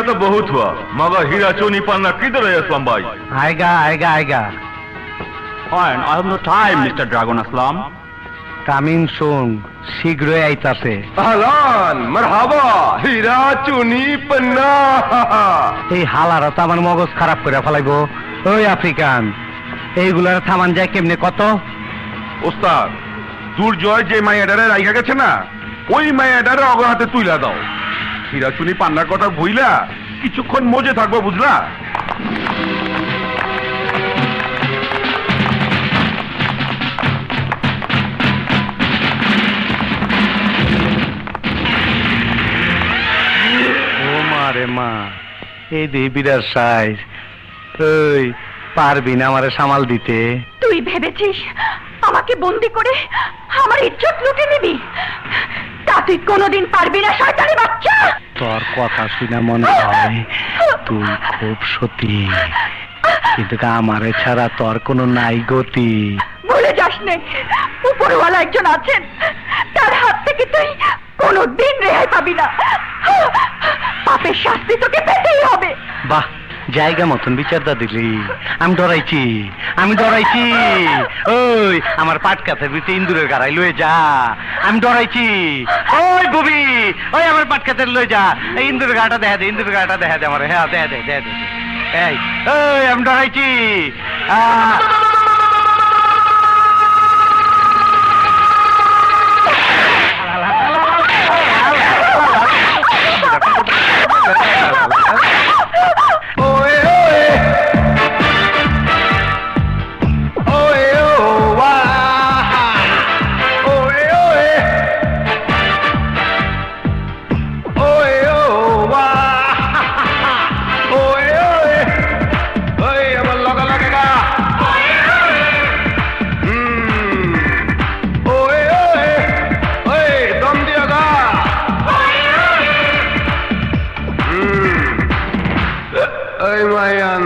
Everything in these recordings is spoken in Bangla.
तो बहुत हुआ मगर हीरा चोनी पाना किधर है असलम भाई? आएगा आएगा आएगा। Fine, I have no time, Mr. Dragon Aslam. Coming soon, শীঘ্রই আইতাছে। अहलान मरहबा हीरा चोनी पन्ना। এই হালারা তো আমার মগজ খারাপ করে ফেলাইবো। ওই আফ্রিকান, এইগুলার থামান যায় কেমনে কত? ওস্তাদ দুর্জয় যে মায়াডারে রাইখা গেছে না, ওই মায়াডারে অগ হাতে তুইলা দাও। হীরা চুনি পান্নার কথা ভুইলা কিছুক্ষণ মজে থাকবো, বুঝলা? ও মা রে মা, এই দেবীরার সাইজ। ওই পারবি না আমারে সামাল দিতে? তুই ভেবেছিস আমাকে বন্দি করে আমার ইজ্জত লুটে নিবি? তা তুই কোনোদিন পারবি না শয়তানি বাচ্চা। তোর কথা শুনে মনে হয় তুই খুব সতী, কিন্তু আমারে ছাড়া তোর কোনো নাই গতি। ভুলে যাস নে উপরওয়ালা একজন আছেন, তার হাত থেকে তুই কোনোদিন রেহাই পাবি না। পাপের শাস্তি তোকে পেতেই হবে। বাহ, জায়গা মতন বিচারটা দিলি। আমি ডরাইছি, আমি ডরাইছি। ওই আমার পাটকাতের ভিতরে ইন্দুরের গাড়াই লয়ে যা। আমি ডরাইছি। ওই বুবি, ওই আমার পাটকাতের লয়ে যা। এই ইন্দুরের গাড়াটা দেখা দে, ইন্দুরের গাড়াটা দেখা দে আমার। হ্যাঁ দেখা দে, দেখা দে। এই ওই আমি ডরাইছি।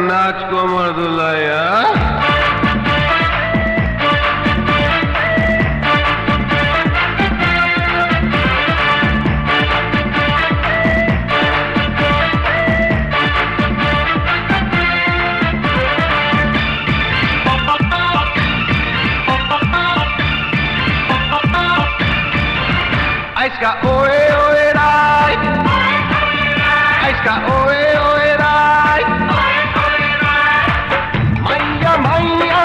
नाच को मर्दुलाया Aiska oe oe rai, Aiska oe oe rai, Maya Maya,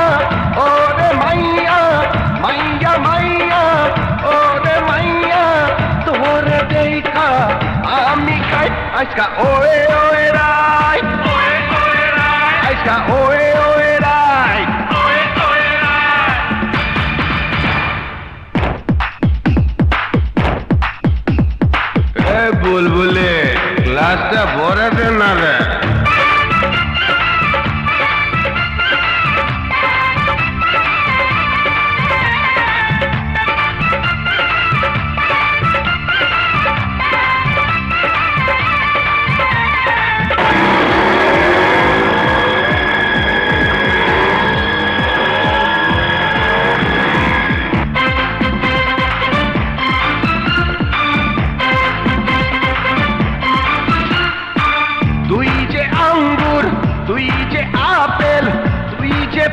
ore Maya, Maya Maya, ore Maya, tore dekha ami kai, Aiska oe oe rai, Aiska oe oe rai. বুলবুলে ক্লাসটা পড়াতে না রে।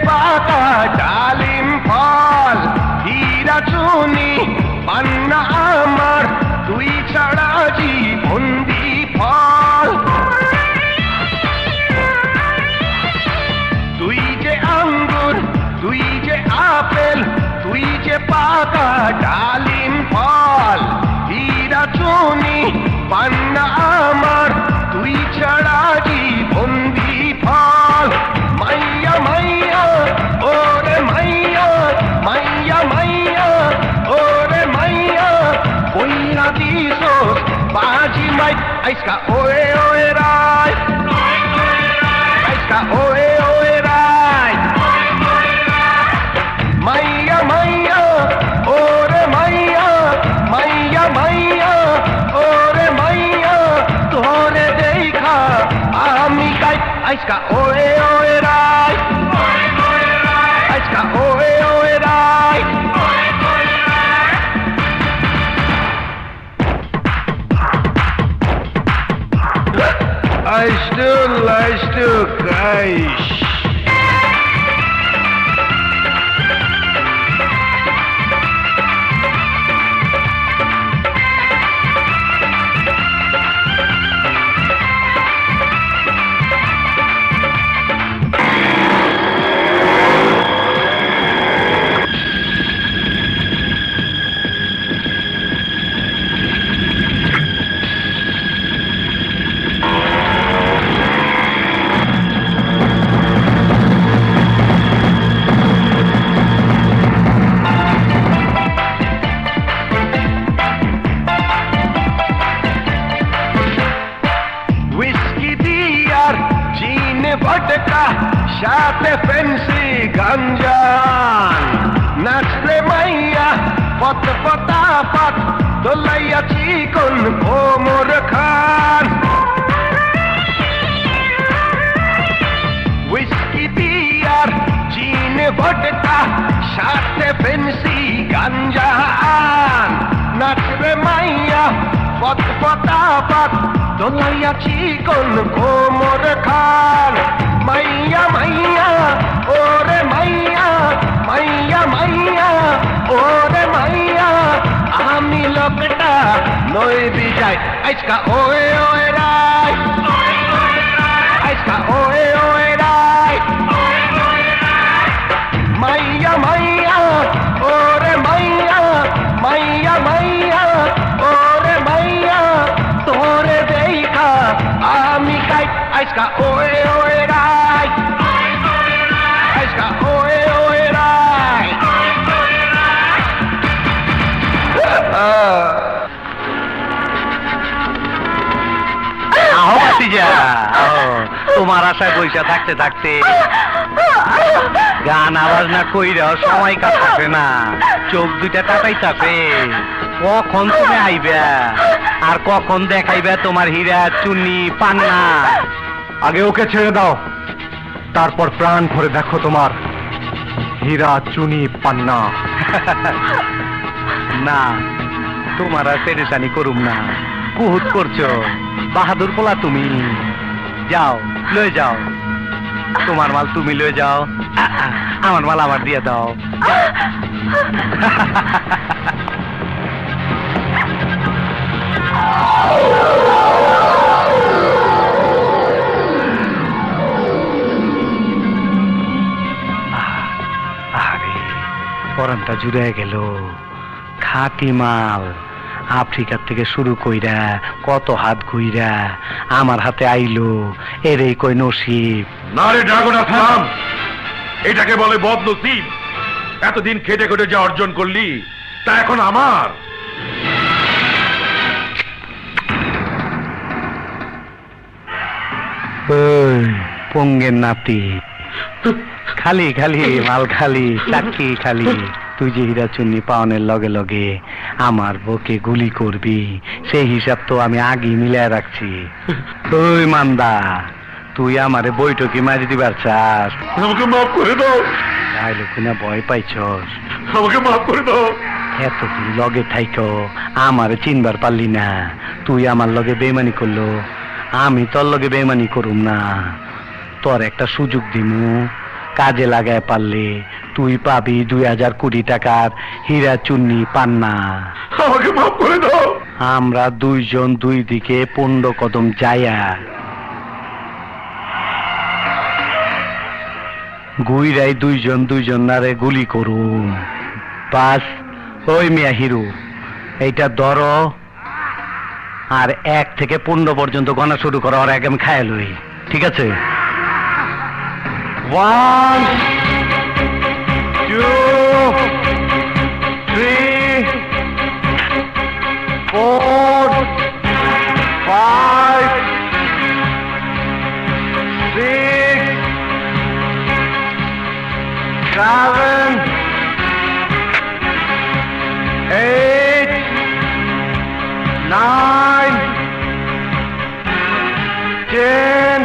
পাকা ডালিম ফল হীরা চুনি পান্না আমার তুই ছাড়া জীবন বিফল। তুই যে আঙ্গুর তুই যে আপেল তুই যে পাকা ডালিম ফল হীরা চুনি পান্না আমার তুই ছাড়া জীবন বিফল। মাইয়া মাইয়া ওরে মাইয়া মাইয়া মাইয়া ওরে মাইয়া কইরা দিছোস বাজি মাই। আইসকা ওয়ে ওয়ে রাই, আইসকা ওয়ে ওয়ে রাই, মাইয়া মাইয়া ওরে মাইয়া মাইয়া মাইয়া ওরে মাইয়া তোরে দেখা আমি গাই। আইসকা ওয়ে ওয়ে রাই, আইসকা ওয়ে ওয়ে রাই। Leiste, Kreis. Whiskey বিয়ার জিন ভটকা সাথে ফেন্সি গাঞ্জান নাচলে মাইয়া পত পতা পত দোলাইয়া চিকন কোমর খান whiskey বিয়ার জিন ভটকা সাথে ফেন্সি গাঞ্জান নাচলে মাইয়া পত পতা পত দোলাইয়া চিকন কোমর খান মাইয়া মাইয়া ওরে মাইয়া মাইয়া মাইয়া ওরে মাইয়া আমি লোকটা নই বিজাই আজকা ওয়ে ওয়ে রাই আজকা ওয়ে ওয়ে রাই মাইয়া মাইয়া ওরে মাইয়া মাইয়া মাইয়া ওরে মাইয়া তোরে দেখা আমি কাই আজকা ওয়ে ওয়ে রাই আজকা ওয়ে ওয়ে রাই আহো ভাতিজা, আহো। তোমার আশায় বইসা থাকতে থাকতে গান আওয়াজ না কইরাও সময় কাটাবে না, চোখ দুইটা টাটাই চাপে। কখন তুমি আইবা আর কখন দেখাইবা তোমার হীরা চুনি পান্না? আগে ওকে ছেড়ে দাও, তারপর প্রাণ ভরে দেখো তোমার হীরা চুনি পান্না। না, তোমার আর পেরেশানি করুম না, কুহুত করছো। বাহাদুর পোলা তুমি, যাও লয়ে যাও, তোমার মাল তুমি লয়ে যাও, আমার মাল আমার দিয়ে দাও। আরে পরানটা জুড়ে গেল, খাঁটি মাল। আফ্রিকার থেকে শুরু কইরা কত হাত ঘুইরা আমার হাতে আইলো, এরই কই নসিব। না রে ড্রাগন আসলাম, এটাকে বলে বদনসিব। এতদিন খেটে খেটে যা অর্জন করলি তা এখন আমার। ওই পঙ্গের নাতি, খালি খালি মাল খালি, চাকি খালি। তুই যে হীরা চুন্নি পাওনের লগে লগে আমার বুকে গুলি করবি, সেই হিসাব তো আমি আগেই মিলায় রাখছি। ওই মান্দা, তুই আমারে বৈঠকি মারি দিবার চাস? আমাকে মাফ করে দাও, তাই লোকুনা ভয় পাইছস? আমাকে মাফ করে দাও। এতদিন লগে থাইকো আমারে চিনবার পারলি না, তুই আমার লগে বেইমানি করলো, আমি তোর লগে বেইমানি করুম না। তোর একটা সুযোগ দিমু, কাজে লাগায় পারলে তুই পাবি 2000 কোটি টাকার হীরা চুন্নি পান্না। আমাকে মাফ করে দাও। আমরা দুইজন দুই দিকে 15 কদম যাইয়া গুইরাই দুইজন দুইজন নারে গুলি করুম। বাস, ওই মিয়া হিরু, এইটা ধরো আর 1 থেকে 15 পর্যন্ত গণা শুরু করো, আর আগে আমি খায় লই, ঠিক আছে? 1 2 3 4 5 6 7 8 9 10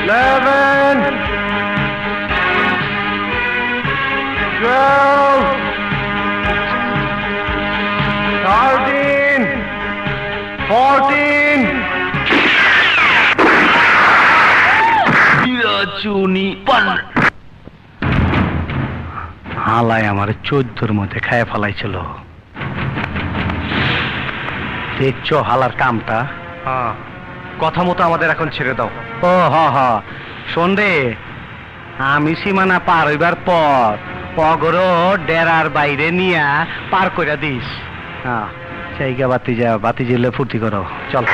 11 12 13 চুনি পান্না। হালাই আমার 14 মধ্যে খায় ফেলাইছিল। দেখছো হালার কামটা? হ্যাঁ, কথা মতো আমাদের এখন ছেড়ে দাও। ও হ শোন রে, আমি সীমানা পার হইবার পর অগর ডেরার বাইরে নিয়া পার কইরা দিস। হ্যাঁ, জায়গা বাতি যা, বাতি জ্বলে ফুর্তি করো, চল।